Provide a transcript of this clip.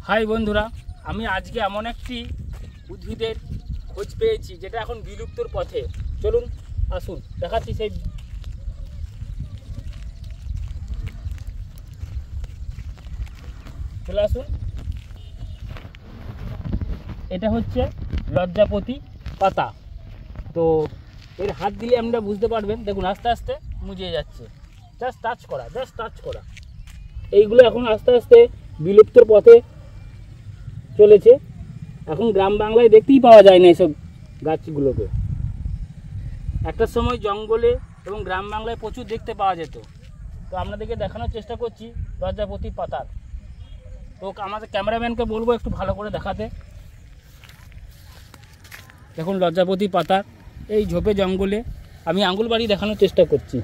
High বন্ধুরা, আমি আজকে এমন একটি উদ্ভিদের খোঁজ পেয়েছি যেটা এখন বিলুপ্তর পথে। চলুন আসুন দেখাচ্ছি। সেই চলে আসুন। এটা হচ্ছে লজ্জাপতি পাতা। তো এর হাত দিলে আমরা বুঝতে পারবেন, দেখুন আস্তে আস্তে মুজিয়ে যাচ্ছে। জাস্ট টাচ করা। এইগুলো এখন আস্তে আস্তে বিলুপ্তর পথে চলেছে। এখন গ্রাম বাংলায় দেখতেই পাওয়া যায় না এইসব গাছগুলোকে। একটা সময় জঙ্গলে এবং গ্রাম বাংলায় প্রচুর দেখতে পাওয়া যেত। তো আপনাদেরকে দেখানোর চেষ্টা করছি লজ্জাপতি পাতার। তো আমাদের ক্যামেরাম্যানকে বলবো একটু ভালো করে দেখাতে। দেখুন লজ্জাপতি পাতার এই ঝোপে জঙ্গলে আমি আঙুল বাড়ি দেখানোর চেষ্টা করছি।